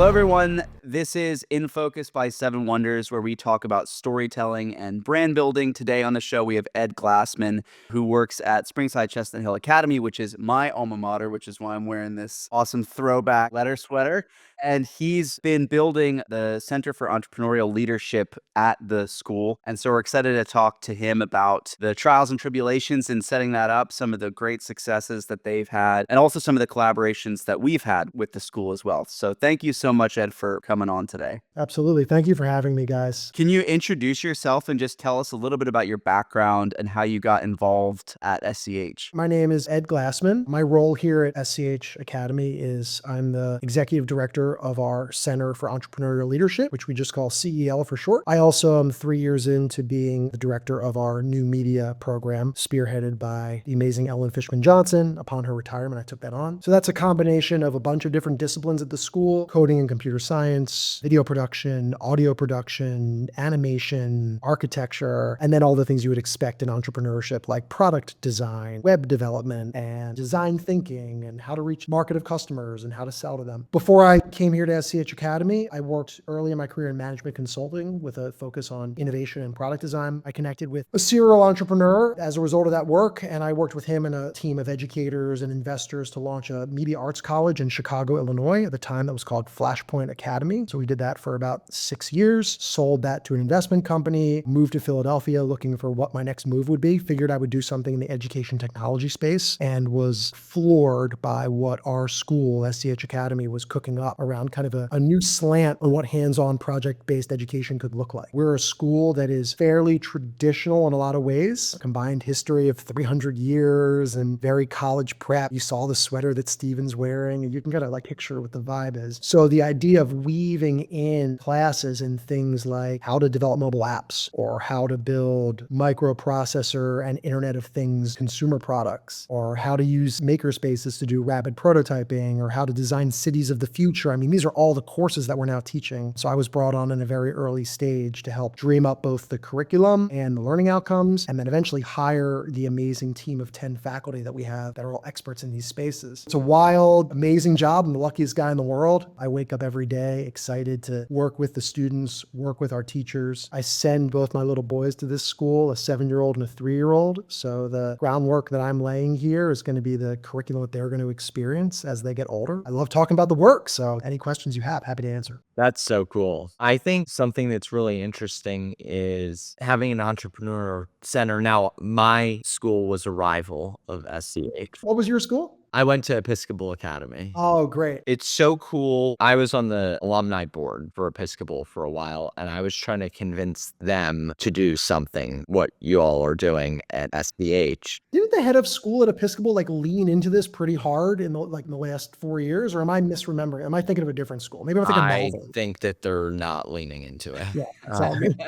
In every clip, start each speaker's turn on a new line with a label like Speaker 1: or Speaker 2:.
Speaker 1: everyone. This is In Focus by Seven Wonders, where we talk about storytelling and brand building. Today on the show, we have Ed Glassman, who works at Springside Chestnut Academy, which is my alma mater, which is why I'm wearing this awesome throwback letter sweater. And he's been building the Center for Entrepreneurial Leadership at the school. And so we're excited to talk to him about the trials and tribulations in setting that up, some of the great successes that they've had, and also some of the collaborations that we've had with the school as well. So thank you so much, Ed, for coming on today.
Speaker 2: Absolutely. Thank you for having me, guys.
Speaker 1: Can you introduce yourself and just tell us a little bit about your background and how you got involved at SCH?
Speaker 2: My name is Ed Glassman. My role here at SCH Academy is I'm the executive director of our Center for Entrepreneurial Leadership, which we just call CEL for short. I also am 3 years into being the director of our new media program, spearheaded by the amazing Ellen Fishman Johnson. Upon her retirement, I took that on. So that's a combination of a bunch of different disciplines at the school: coding and computer science, video production, audio production, animation, architecture, and then all the things you would expect in entrepreneurship, like product design, web development, and design thinking, and how to reach market of customers and how to sell to them. Before I came here to SCH Academy, I worked early in my career in management consulting with a focus on innovation and product design. I connected with a serial entrepreneur as a result of that work, and I worked with him and a team of educators and investors to launch a media arts college in Chicago, Illinois. At the time, that was called Flashpoint Academy. So we did that for about 6 years, sold that to an investment company, moved to Philadelphia looking for what my next move would be, figured I would do something in the education technology space, and was floored by what our school, SCH Academy, was cooking up around kind of a new slant on what hands-on project-based education could look like. We're a school that is fairly traditional in a lot of ways, a combined history of 300 years and very college prep. You saw the sweater that Steven's wearing, and you can kind of like picture what the vibe is. So the idea of weaving in classes in things like how to develop mobile apps or how to build microprocessor and Internet of Things consumer products, or how to use maker spaces to do rapid prototyping, or how to design cities of the future. I mean, these are all the courses that we're now teaching. So I was brought on in a very early stage to help dream up both the curriculum and the learning outcomes, and then eventually hire the amazing team of 10 faculty that we have that are all experts in these spaces. It's a wild, amazing job. I'm the luckiest guy in the world. I wake up every day excited to work with the students, work with our teachers. I send both my little boys to this school, a 7-year-old and a 3-year-old. So the groundwork that I'm laying here is going to be the curriculum that they're going to experience as they get older. I love talking about the work. So any questions you have, happy to answer.
Speaker 3: That's so cool. I think something that's really interesting is having an entrepreneur center. Now, my school was a rival of SCH.
Speaker 2: What was your school?
Speaker 3: I went to Episcopal Academy.
Speaker 2: Oh, great.
Speaker 3: It's so cool. I was on the alumni board for Episcopal for a while, and I was trying to convince them to do something, what you all are doing at SCH.
Speaker 2: Didn't the head of school at Episcopal lean into this pretty hard in the last 4 years, or am I misremembering? Am I thinking of a different school? Maybe I'm thinking
Speaker 3: I
Speaker 2: Malvern.
Speaker 3: think that they're not leaning into it.
Speaker 2: Yeah, it's all good.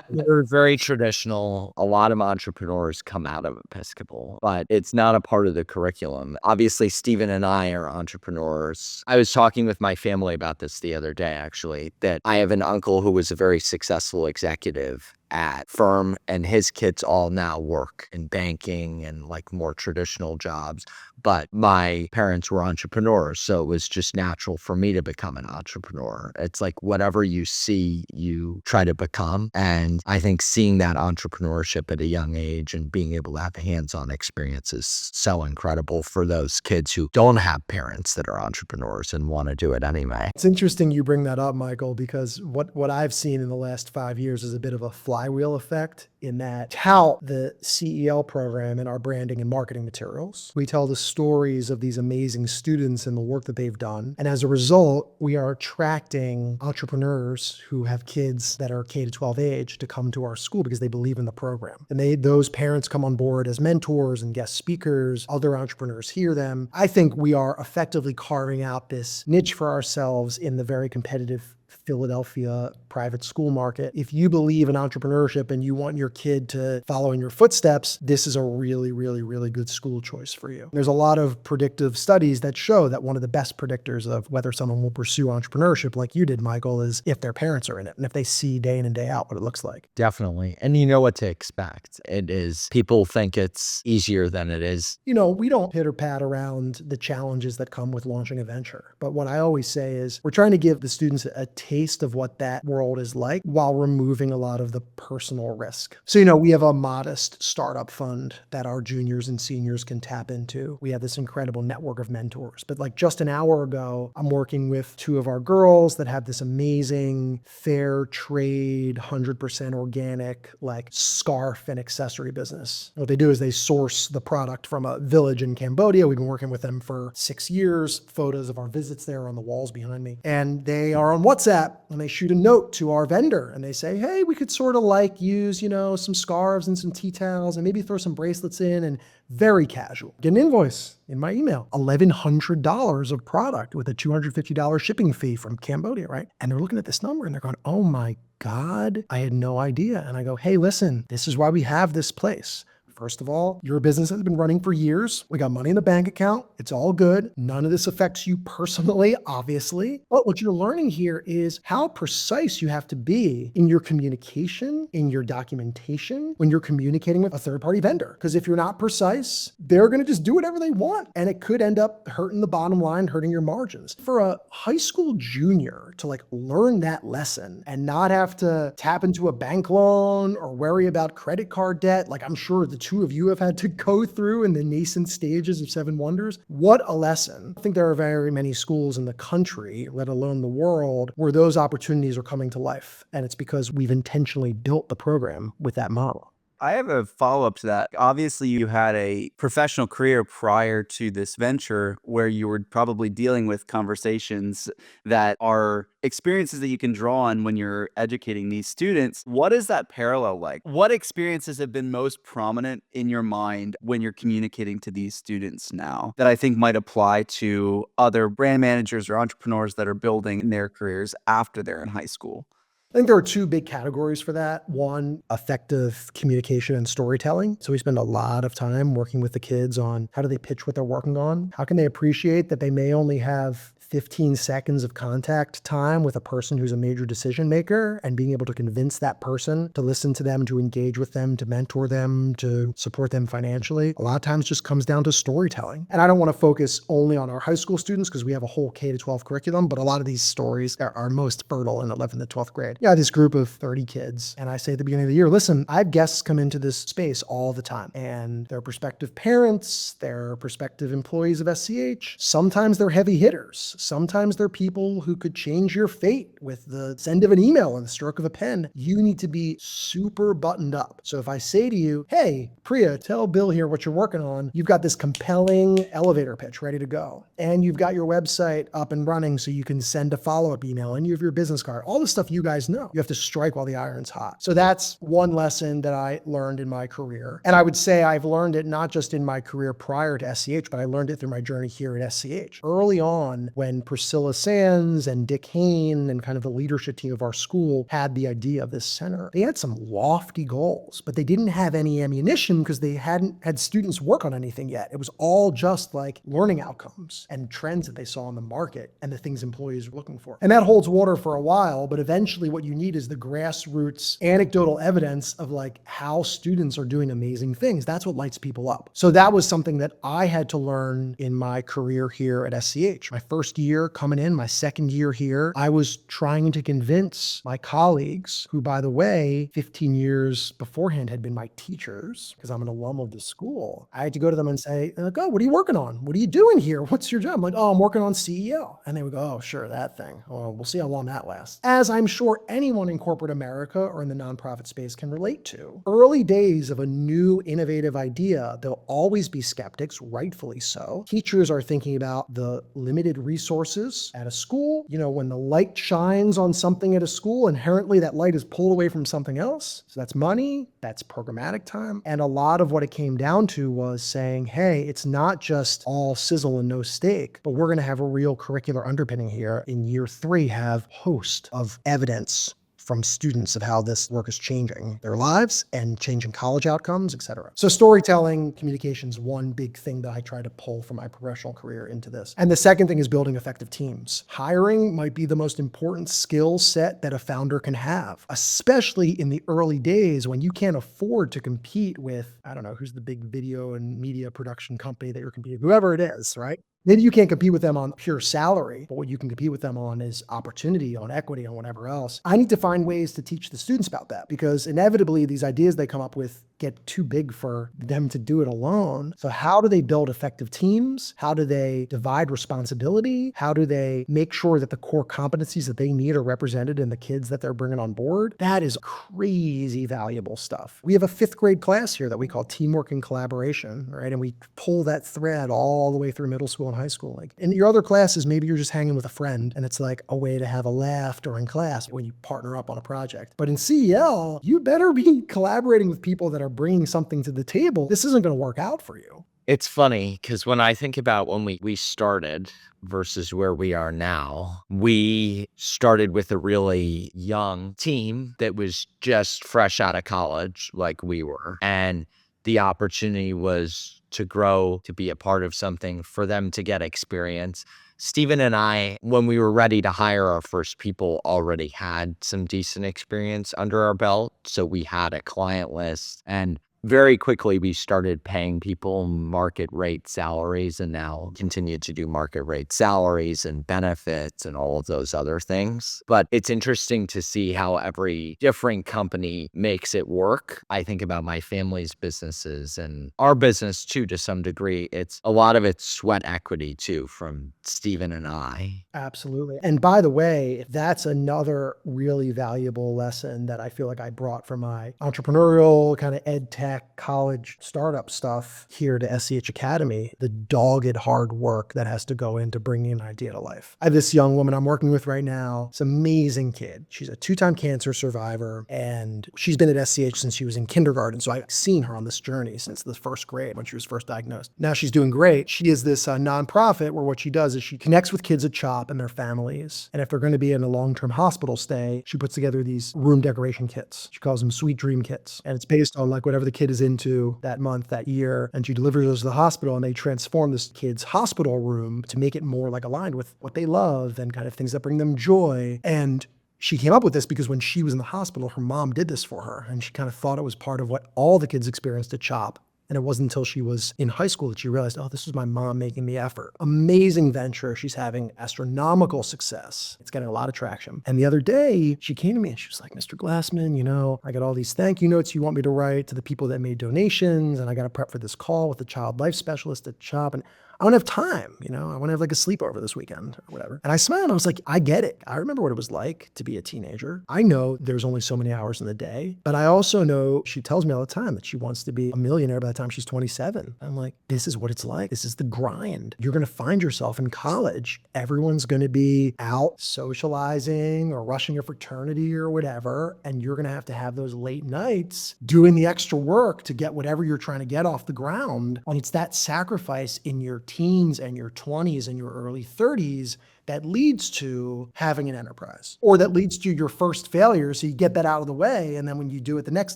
Speaker 3: They're very traditional. A lot of entrepreneurs come out of Episcopal, but it's not a part of the curriculum. Obviously, Stephen and I are entrepreneurs. I was talking with my family about this the other day, actually, that I have an uncle who was a very successful executive at firm, and his kids all now work in banking and like more traditional jobs. But my parents were entrepreneurs, so it was just natural for me to become an entrepreneur. It's like whatever you see, you try to become. And I think seeing that entrepreneurship at a young age and being able to have hands-on experience is so incredible for those kids who don't have parents that are entrepreneurs and want to do it anyway.
Speaker 2: It's interesting you bring that up, Michael, because what I've seen in the last 5 years is a bit of a flywheel effect, in that tout the CEL program in our branding and marketing materials. We tell the stories of these amazing students and the work that they've done. And as a result, we are attracting entrepreneurs who have kids that are K-12 age to come to our school because they believe in the program. And those parents come on board as mentors and guest speakers. Other entrepreneurs hear them. I think we are effectively carving out this niche for ourselves in the very competitive Philadelphia private school market. If you believe in entrepreneurship and you want your kid to follow in your footsteps, this is a really, really, really good school choice for you. There's a lot of predictive studies that show that one of the best predictors of whether someone will pursue entrepreneurship like you did, Michael, is if their parents are in it and if they see day in and day out what it looks like.
Speaker 3: Definitely. And you know what to expect. It is, people think it's easier than it is.
Speaker 2: You know, we don't pitter pat around the challenges that come with launching a venture. But what I always say is we're trying to give the students a taste of what that world is like while removing a lot of the personal risk. So, you know, we have a modest startup fund that our juniors and seniors can tap into. We have this incredible network of mentors. But like just an hour ago, I'm working with two of our girls that have this amazing fair trade, 100% organic, like scarf and accessory business. What they do is they source the product from a village in Cambodia. We've been working with them for 6 years. Photos of our visits there on the walls behind me. And they are on WhatsApp and they shoot a note to our vendor and they say, hey, we could sort of like use, you know, some scarves and some tea towels and maybe throw some bracelets in, and very casual. Get an invoice in my email, $1,100 of product with a $250 shipping fee from Cambodia, right? And they're looking at this number and they're going, oh my God, I had no idea. And I go, hey, listen, this is why we have this place. First of all, your business has been running for years. We got money in the bank account. It's all good. None of this affects you personally, obviously. But what you're learning here is how precise you have to be in your communication, in your documentation, when you're communicating with a third-party vendor. Because if you're not precise, they're going to just do whatever they want. And it could end up hurting the bottom line, hurting your margins. For a high school junior to like learn that lesson and not have to tap into a bank loan or worry about credit card debt, like I'm sure the two of you have had to go through in the nascent stages of Seven Wonders. What a lesson. I think there are very many schools in the country, let alone the world, where those opportunities are coming to life. And it's because we've intentionally built the program with that model.
Speaker 1: I have a follow-up to that. Obviously, you had a professional career prior to this venture where you were probably dealing with conversations that are experiences that you can draw on when you're educating these students. What is that parallel like? What experiences have been most prominent in your mind when you're communicating to these students now that I think might apply to other brand managers or entrepreneurs that are building their careers after they're in high school?
Speaker 2: I think there are two big categories for that. One, effective communication and storytelling. So we spend a lot of time working with the kids on how do they pitch what they're working on? How can they appreciate that they may only have 15 seconds of contact time with a person who's a major decision maker, and being able to convince that person to listen to them, to engage with them, to mentor them, to support them financially. A lot of times just comes down to storytelling. And I don't want to focus only on our high school students because we have a whole K-12 curriculum, but a lot of these stories are most fertile in 11th and 12th grade. Yeah, this group of 30 kids. And I say at the beginning of the year, listen, I have guests come into this space all the time, and they're prospective parents, they're prospective employees of SCH. Sometimes they're heavy hitters. Sometimes they're people who could change your fate with the send of an email and the stroke of a pen. You need to be super buttoned up. So if I say to you, hey, Priya, tell Bill here what you're working on, you've got this compelling elevator pitch ready to go. And you've got your website up and running so you can send a follow-up email, and you have your business card, all the stuff you guys know. You have to strike while the iron's hot. So that's one lesson that I learned in my career. And I would say I've learned it not just in my career prior to SCH, but I learned it through my journey here at SCH. Early on, when Priscilla Sands and Dick Hayne and kind of the leadership team of our school had the idea of this center, they had some lofty goals, but they didn't have any ammunition because they hadn't had students work on anything yet. It was all just like learning outcomes and trends that they saw in the market and the things employees were looking for. And that holds water for a while, but eventually what you need is the grassroots anecdotal evidence of like how students are doing amazing things. That's what lights people up. So that was something that I had to learn in my career here at SCH. My first year coming in, my second year here, I was trying to convince my colleagues, who, by the way, 15 years beforehand had been my teachers, because I'm an alum of the school. I had to go to them and say, oh, what are you working on? What are you doing here? What's your job? I'm like, oh, I'm working on CEO. And they would go, oh, sure, that thing. Oh, we'll see how long that lasts. As I'm sure anyone in corporate America or in the nonprofit space can relate to. Early days of a new innovative idea, there'll always be skeptics, rightfully so. Teachers are thinking about the limited resources resources at a school. When the light shines on something at a school, inherently that light is pulled away from something else. So that's money, that's programmatic time. And a lot of what it came down to was saying, hey, it's not just all sizzle and no steak, but we're going to have a real curricular underpinning here. In year 3, have host of evidence from students of how this work is changing their lives and changing college outcomes, et cetera. So storytelling, communication is one big thing that I try to pull from my professional career into this. And the second thing is building effective teams. Hiring might be the most important skill set that a founder can have, especially in the early days when you can't afford to compete with, I don't know, who's the big video and media production company that you're competing, whoever it is, right? Maybe you can't compete with them on pure salary, but what you can compete with them on is opportunity, on equity, on whatever else. I need to find ways to teach the students about that, because inevitably these ideas they come up with get too big for them to do it alone. So how do they build effective teams? How do they divide responsibility? How do they make sure that the core competencies that they need are represented in the kids that they're bringing on board? That is crazy valuable stuff. We have a 5th grade class here that we call teamwork and collaboration, right? And we pull that thread all the way through middle school and high school. Like in your other classes, maybe you're just hanging with a friend and it's like a way to have a laugh during class when you partner up on a project. But in CEL, you better be collaborating with people that are bringing something to the table. This isn't going to work out for you.
Speaker 3: It's funny because when I think about when we started versus where we are now, we started with a really young team that was just fresh out of college like we were. And the opportunity was to grow, to be a part of something, for them to get experience. Stephen and I, when we were ready to hire our first people, already had some decent experience under our belt. So we had a client list, and very quickly we started paying people market rate salaries, and now continue to do market rate salaries and benefits and all of those other things. But it's interesting to see how every different company makes it work. I think about my family's businesses and our business too, to some degree. A lot of it's sweat equity too, from Stephen and I.
Speaker 2: Absolutely. And by the way, that's another really valuable lesson that I feel like I brought from my entrepreneurial kind of ed tech college startup stuff here to SCH Academy, the dogged hard work that has to go into bringing an idea to life. I have this young woman I'm working with right now. It's an amazing kid. She's a 2-time cancer survivor, and she's been at SCH since she was in kindergarten. So I've seen her on this journey since the 1st grade when she was first diagnosed. Now she's doing great. She is this nonprofit where what she does is she connects with kids at CHOP and their families. And if they're going to be in a long-term hospital stay, she puts together these room decoration kits. She calls them Sweet Dream Kits. And it's based on like whatever the kid is into that month, that year. And she delivers those to the hospital, and they transform this kid's hospital room to make it more like aligned with what they love and kind of things that bring them joy. And she came up with this because when she was in the hospital, her mom did this for her. And she kind of thought it was part of what all the kids experienced at CHOP. And it wasn't until she was in high school that she realized, oh, this was my mom making the effort. Amazing venture. She's having astronomical success. It's getting a lot of traction. And the other day, she came to me and she was like, Mr. Glassman, I got all these thank you notes you want me to write to the people that made donations. And I got to prep for this call with the child life specialist at CHOP. And I don't have time, I want to have like a sleepover this weekend or whatever. And I smiled and I was like, I get it. I remember what it was like to be a teenager. I know there's only so many hours in the day, but I also know she tells me all the time that she wants to be a millionaire by the time she's 27. I'm like, this is what it's like. This is the grind. You're going to find yourself in college. Everyone's going to be out socializing or rushing a fraternity or whatever. And you're going to have those late nights doing the extra work to get whatever you're trying to get off the ground. And it's that sacrifice in your teens and your 20s and your early 30s that leads to having an enterprise, or that leads to your first failure. So you get that out of the way. And then when you do it the next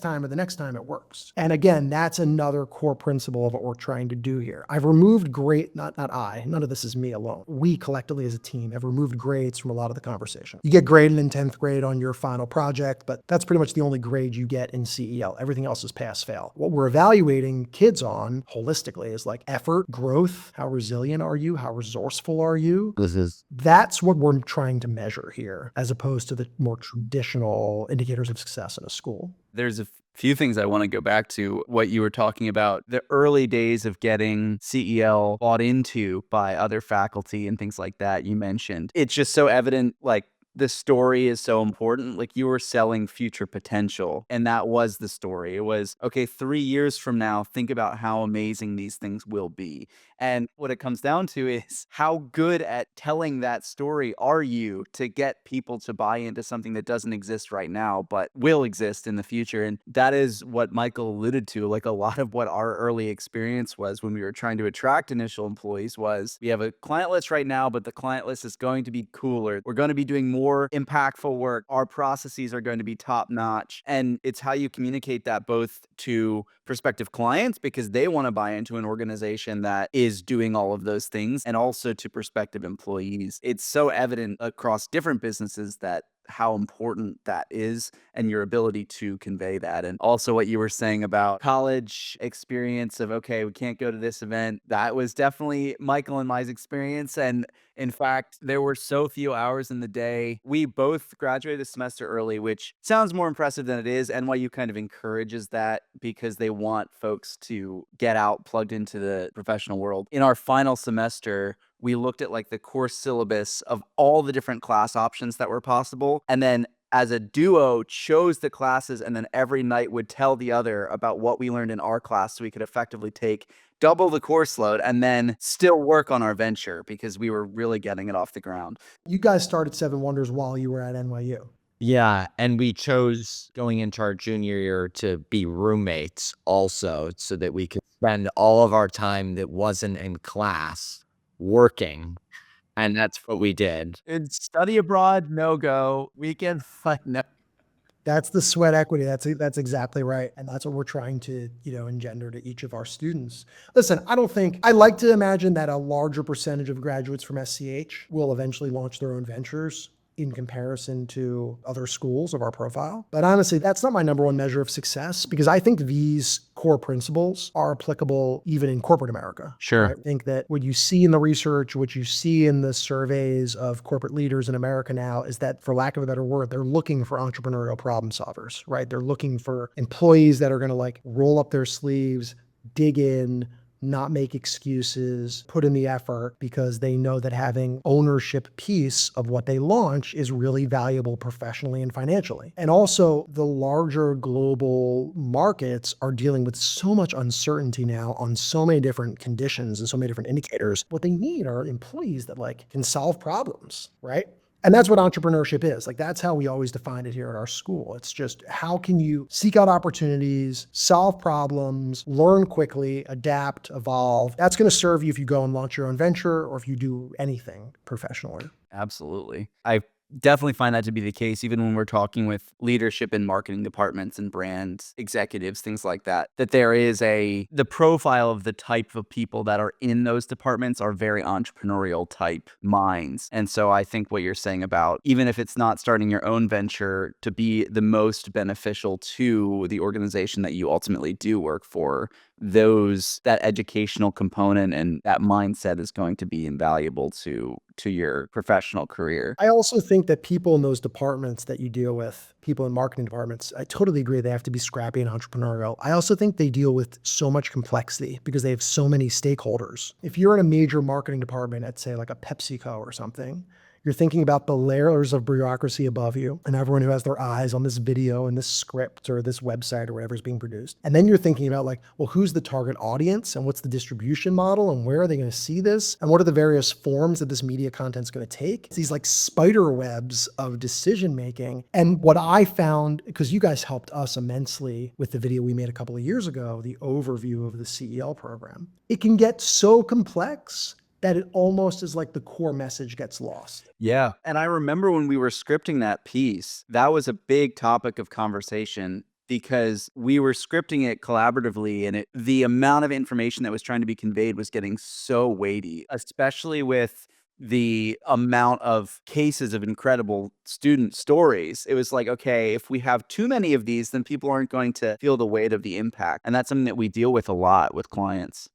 Speaker 2: time or the next time, it works. And again, that's another core principle of what we're trying to do here. I've removed none of this is me alone. We collectively as a team have removed grades from a lot of the conversation. You get graded in 10th grade on your final project, but that's pretty much the only grade you get in CEL. Everything else is pass fail. What we're evaluating kids on holistically is like effort, growth, how resilient are you? How resourceful are you? That's what we're trying to measure here, as opposed to the more traditional indicators of success in a school.
Speaker 1: There's a few things I want to go back to what you were talking about, the early days of getting CEL bought into by other faculty and things like that you mentioned. It's just so evident, like the story is so important. Like, you were selling future potential, and that was the story. It was, okay, 3 years from now, think about how amazing these things will be. And what it comes down to is, how good at telling that story are you to get people to buy into something that doesn't exist right now, but will exist in the future? And that is what Michael alluded to. Like, a lot of what our early experience was when we were trying to attract initial employees was, we have a client list right now, but the client list is going to be cooler. We're going to be doing more impactful work. Our processes are going to be top notch. And it's how you communicate that both to prospective clients, because they want to buy into an organization that is doing all of those things, and also to prospective employees. It's so evident across different businesses that how important that is, and your ability to convey that. And also what you were saying about college experience of, okay, we can't go to this event. That was definitely Michael and my experience. And in fact, there were so few hours in the day. We both graduated a semester early, which sounds more impressive than it is. NYU kind of encourages that because they want folks to get out, plugged into the professional world. In our final semester, we looked at like the course syllabus of all the different class options that were possible. And then as a duo chose the classes, and then every night would tell the other about what we learned in our class, so we could effectively take double the course load and then still work on our venture, because we were really getting it off the ground.
Speaker 2: You guys started Seven Wonders while you were at NYU.
Speaker 3: Yeah, and we chose going into our junior year to be roommates also, so that we could spend all of our time that wasn't in class working, and that's what we did.
Speaker 1: And study abroad, no go. Weekend fun, no.
Speaker 2: That's the sweat equity. That's exactly right. And that's what we're trying to, engender to each of our students. Listen, I like to imagine that a larger percentage of graduates from SCH will eventually launch their own ventures in comparison to other schools of our profile. But honestly, that's not my number one measure of success, because I think these core principles are applicable even in corporate America.
Speaker 1: Sure.
Speaker 2: I think that what you see in the research, what you see in the surveys of corporate leaders in America now, is that, for lack of a better word, they're looking for entrepreneurial problem solvers, right? They're looking for employees that are going to like roll up their sleeves, dig in, not make excuses, put in the effort, because they know that having ownership piece of what they launch is really valuable professionally and financially. And also, the larger global markets are dealing with so much uncertainty now on so many different conditions and so many different indicators. What they need are employees that like can solve problems, right? And that's what entrepreneurship is. Like, that's how we always define it here at our school. It's just, how can you seek out opportunities, solve problems, learn quickly, adapt, evolve. That's going to serve you if you go and launch your own venture, or if you do anything professionally.
Speaker 1: Absolutely. I definitely find that to be the case, even when we're talking with leadership in marketing departments and brand executives, things like that, that there is the profile of the type of people that are in those departments are very entrepreneurial type minds. And so I think what you're saying about, even if it's not starting your own venture, to be the most beneficial to the organization that you ultimately do work for, that educational component and that mindset is going to be invaluable to your professional career.
Speaker 2: I also think that people in those departments that you deal with, people in marketing departments, I totally agree they have to be scrappy and entrepreneurial. I also think they deal with so much complexity because they have so many stakeholders. If you're in a major marketing department at, say, like a PepsiCo or something, you're thinking about the layers of bureaucracy above you and everyone who has their eyes on this video and this script or this website or whatever is being produced. And then you're thinking about like, well, who's the target audience and what's the distribution model and where are they going to see this? And what are the various forms that this media content is going to take? It's these like spider webs of decision making. And what I found, because you guys helped us immensely with the video we made a couple of years ago, the overview of the CEL program, it can get so complex that it almost is like the core message gets lost.
Speaker 1: Yeah. And I remember when we were scripting that piece, that was a big topic of conversation, because we were scripting it collaboratively, and the amount of information that was trying to be conveyed was getting so weighty, especially with the amount of cases of incredible student stories. It was like, okay, if we have too many of these, then people aren't going to feel the weight of the impact. And that's something that we deal with a lot with clients.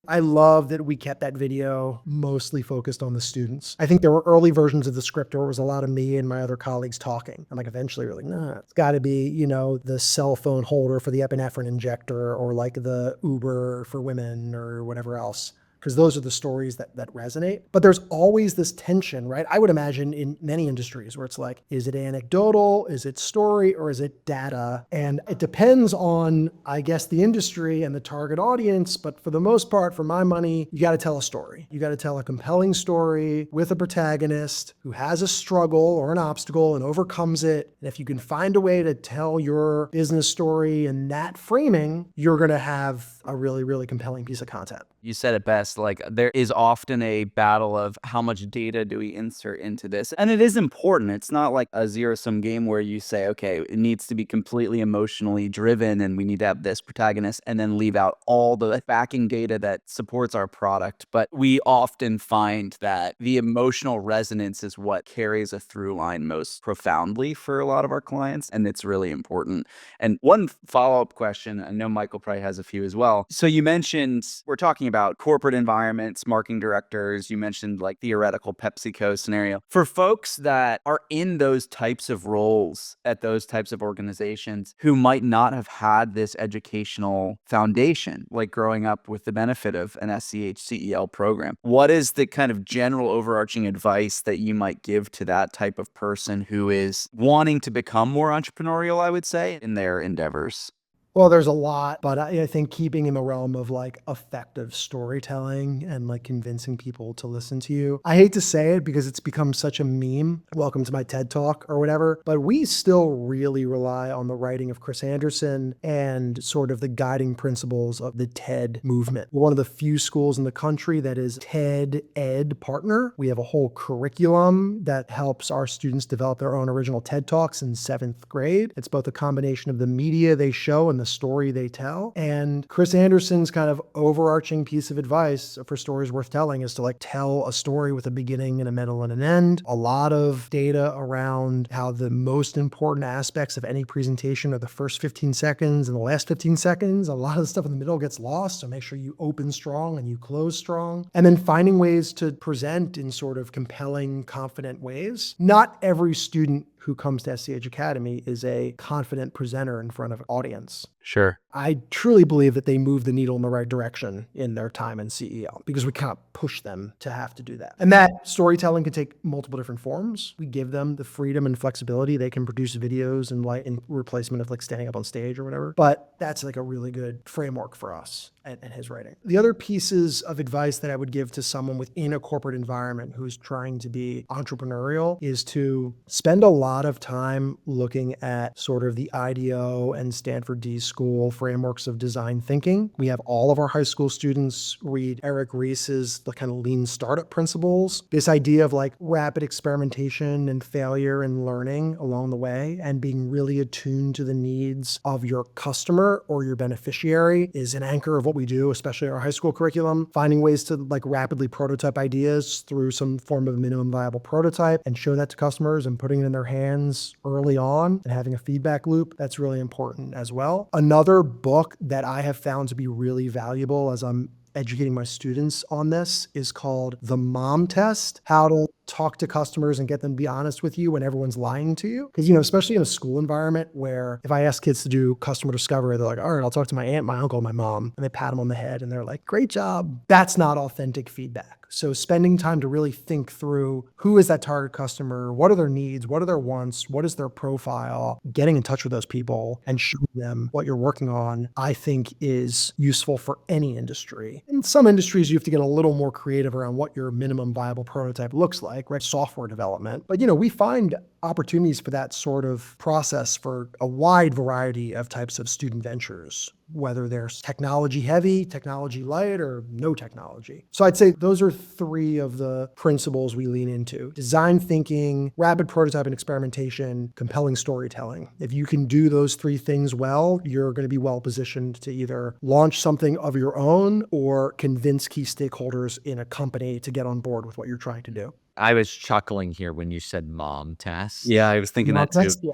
Speaker 2: I love that we kept that video mostly focused on the students. I think there were early versions of the script where it was a lot of me and my other colleagues talking. And like eventually we're like, nah, it's got to be, the cell phone holder for the epinephrine injector, or like the Uber for women or whatever else. because those are the stories that resonate. But there's always this tension, right? I would imagine in many industries where it's like, is it anecdotal? Is it story? Or is it data? And it depends on, I guess, the industry and the target audience. But for the most part, for my money, you got to tell a story. You got to tell a compelling story with a protagonist who has a struggle or an obstacle and overcomes it. And if you can find a way to tell your business story in that framing, you're going to have a really, really compelling piece of content.
Speaker 1: You said it best. Like, there is often a battle of how much data do we insert into this? And it is important. It's not like a zero-sum game where you say, okay, it needs to be completely emotionally driven and we need to have this protagonist and then leave out all the backing data that supports our product. But we often find that the emotional resonance is what carries a through line most profoundly for a lot of our clients. And it's really important. And one follow-up question, I know Michael probably has a few as well. So you mentioned, we're talking about corporate environments, marketing directors. You mentioned like theoretical PepsiCo scenario. For folks that are in those types of roles at those types of organizations who might not have had this educational foundation, like growing up with the benefit of an SCH CEL program, what is the kind of general overarching advice that you might give to that type of person who is wanting to become more entrepreneurial, I would say, in their endeavors?
Speaker 2: Well, there's a lot, but I think keeping in the realm of like effective storytelling and like convincing people to listen to you. I hate to say it because it's become such a meme. Welcome to my TED Talk or whatever, but we still really rely on the writing of Chris Anderson and sort of the guiding principles of the TED movement. We're one of the few schools in the country that is TED Ed partner. We have a whole curriculum that helps our students develop their own original TED Talks in 7th grade. It's both a combination of the media they show and the story they tell. And Chris Anderson's kind of overarching piece of advice for stories worth telling is to like tell a story with a beginning and a middle and an end. A lot of data around how the most important aspects of any presentation are the first 15 seconds and the last 15 seconds. A lot of the stuff in the middle gets lost. So make sure you open strong and you close strong. And then finding ways to present in sort of compelling, confident ways. Not every student who comes to SCH Academy is a confident presenter in front of an audience.
Speaker 1: Sure.
Speaker 2: I truly believe that they move the needle in the right direction in their time in CEL because we can't push them to have to do that. And that storytelling can take multiple different forms. We give them the freedom and flexibility. They can produce videos and like in replacement of like standing up on stage or whatever. But that's like a really good framework for us and his writing. The other pieces of advice that I would give to someone within a corporate environment who's trying to be entrepreneurial is to spend a lot of time looking at sort of the IDEO and Stanford D School frameworks of design thinking. We have all of our high school students read Eric Ries's the kind of lean startup principles, this idea of like rapid experimentation and failure and learning along the way and being really attuned to the needs of your customer or your beneficiary is an anchor of what we do, especially our high school curriculum. Finding ways to like rapidly prototype ideas through some form of minimum viable prototype and show that to customers and putting it in their hands early on and having a feedback loop. That's really important as well. Another book that I have found to be really valuable as I'm educating my students on this is called The Mom Test: How to Talk to Customers and Get Them to Be Honest with You When Everyone's Lying to You. Because, especially in a school environment where if I ask kids to do customer discovery, they're like, all right, I'll talk to my aunt, my uncle, my mom. And they pat them on the head and they're like, great job. That's not authentic feedback. So spending time to really think through who is that target customer? What are their needs? What are their wants? What is their profile? Getting in touch with those people and showing them what you're working on, I think is useful for any industry. In some industries, you have to get a little more creative around what your minimum viable prototype looks like, right? Software development. But, we find opportunities for that sort of process for a wide variety of types of student ventures, whether they're technology heavy, technology light, or no technology. So I'd say those are 3 of the principles we lean into: design thinking, rapid prototype and experimentation, compelling storytelling. If you can do those 3 things well, you're going to be well positioned to either launch something of your own or convince key stakeholders in a company to get on board with what you're trying to do.
Speaker 3: I was chuckling here when you said mom test.
Speaker 1: Yeah, I was thinking that too.
Speaker 2: Yeah.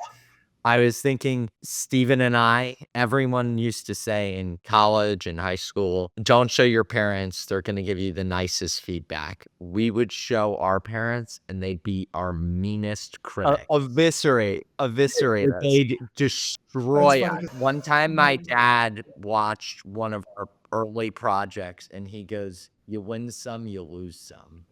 Speaker 3: I was thinking Stephen and I, everyone used to say in college and high school, don't show your parents. They're going to give you the nicest feedback. We would show our parents and they'd be our meanest critics.
Speaker 1: Eviscerate us.
Speaker 3: They'd destroy
Speaker 2: That's
Speaker 3: us.
Speaker 2: funny.
Speaker 3: One time my dad watched one of our early projects and he goes, You win some, you lose some.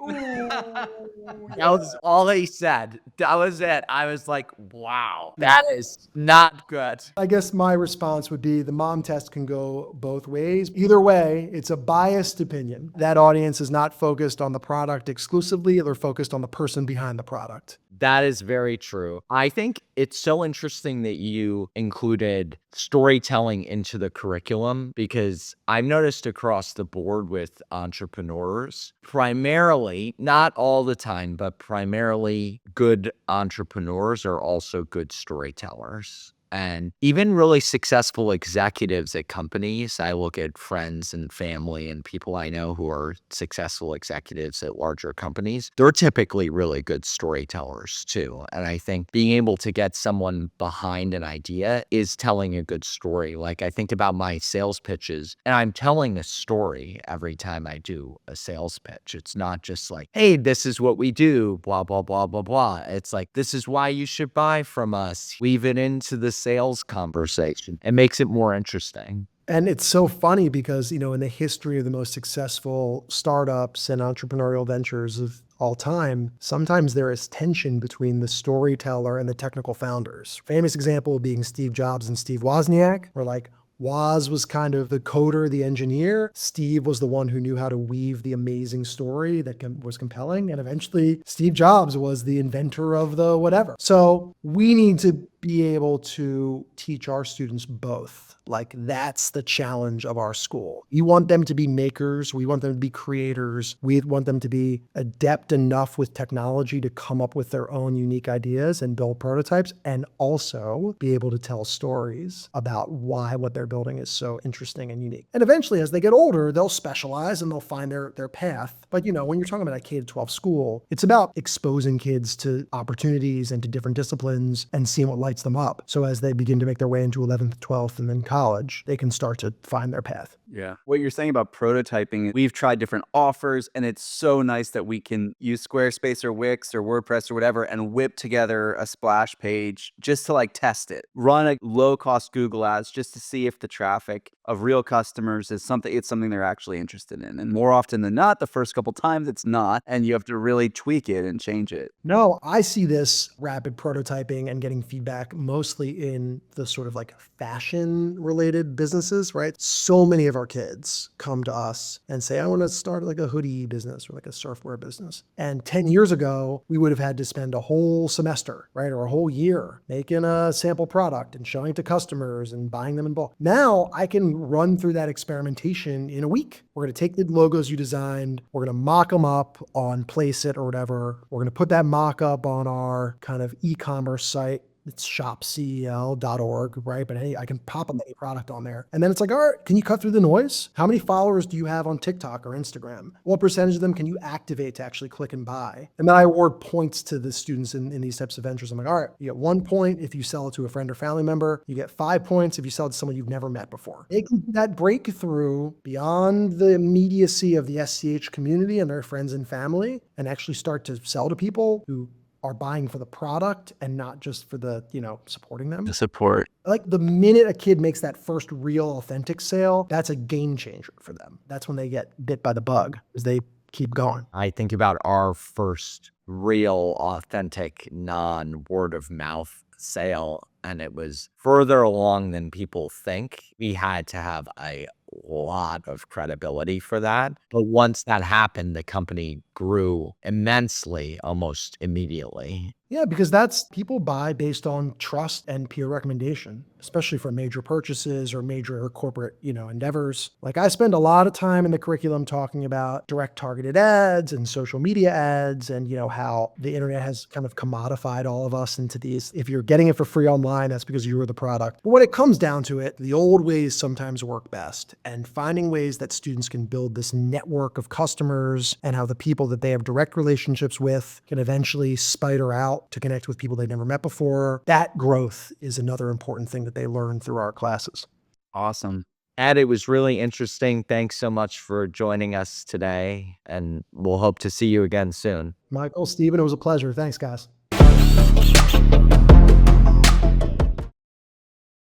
Speaker 1: That
Speaker 3: That was all he said. That was it. I was like, wow, that is not good.
Speaker 2: I guess my response would be the mom test can go both ways. Either way, it's a biased opinion. That audience is not focused on the product exclusively, they're focused on the person behind the product.
Speaker 3: That is very true. I think it's so interesting that you included storytelling into the curriculum, because I've noticed across the board with entrepreneurs, primarily, not all the time, but primarily good entrepreneurs are also good storytellers. And even really successful executives at companies, I look at friends and family and people I know who are successful executives at larger companies, they're typically really good storytellers too. And I think being able to get someone behind an idea is telling a good story. Like I think about my sales pitches, and I'm telling a story every time I do a sales pitch. It's not just like, hey, this is what we do, blah, blah, blah, blah, blah. It's like, this is why you should buy from us. Weave it into the sales conversation. It makes it more interesting.
Speaker 2: And it's so funny because, in the history of the most successful startups and entrepreneurial ventures of all time, sometimes there is tension between the storyteller and the technical founders. Famous example being Steve Jobs and Steve Wozniak, where like Woz was kind of the coder, the engineer. Steve was the one who knew how to weave the amazing story that was compelling. And eventually Steve Jobs was the inventor of the whatever. So we need to be able to teach our students both. Like that's the challenge of our school. We want them to be makers. We want them to be creators. We want them to be adept enough with technology to come up with their own unique ideas and build prototypes, and also be able to tell stories about why what they're building is so interesting and unique. And eventually, as they get older, they'll specialize and they'll find their path. But when you're talking about a K-12 school, it's about exposing kids to opportunities and to different disciplines and seeing what lights them up. So as they begin to make their way into 11th, 12th, and then college, they can start to find their path.
Speaker 1: Yeah. What you're saying about prototyping, we've tried different offers, and it's so nice that we can use Squarespace or Wix or WordPress or whatever and whip together a splash page just to like test it. Run a low-cost Google ads just to see if the traffic of real customers is something they're actually interested in. And more often than not, the first couple times it's not, and you have to really tweak it and change it.
Speaker 2: No, I see this rapid prototyping and getting feedback mostly in the sort of like fashion related businesses, right? So many of our kids come to us and say, I want to start like a hoodie business or like a surfwear business. And 10 years ago, we would have had to spend a whole semester, right? Or a whole year making a sample product and showing it to customers and buying them in bulk. Now I can run through that experimentation in a week. We're going to take the logos you designed. We're going to mock them up on Placeit or whatever. We're going to put that mock up on our kind of e-commerce site. It's shopcel.org, right? But hey, I can pop up any product on there. And then it's like, all right, can you cut through the noise? How many followers do you have on TikTok or Instagram? What percentage of them can you activate to actually click and buy? And then I award points to the students in these types of ventures. I'm like, all right, you get 1 point if you sell it to a friend or family member. You get 5 points if you sell it to someone you've never met before. Making that breakthrough beyond the immediacy of the SCH community and their friends and family, and actually start to sell to people who are buying for the product and not just for the, supporting them.
Speaker 1: The support.
Speaker 2: Like the minute a kid makes that first real authentic sale, that's a game changer for them. That's when they get bit by the bug, as they keep going.
Speaker 3: I think about our first real, authentic, non-word of mouth sale, and it was further along than people think. We had to have a lot of credibility for that. But once that happened, the company grew immensely almost immediately.
Speaker 2: Yeah, because that's people buy based on trust and peer recommendation, especially for major purchases or major corporate, endeavors. Like I spend a lot of time in the curriculum talking about direct targeted ads and social media ads and, how the internet has kind of commodified all of us into these. If you're getting it for free online, that's because you were the product. But when it comes down to it, the old ways sometimes work best, and finding ways that students can build this network of customers and how the people that they have direct relationships with can eventually spider out to connect with people they've never met before. That growth is another important thing that they learn through our classes.
Speaker 1: Awesome.
Speaker 3: Ed, it was really interesting. Thanks so much for joining us today, and we'll hope to see you again soon.
Speaker 2: Michael, Stephen, it was a pleasure. Thanks, guys.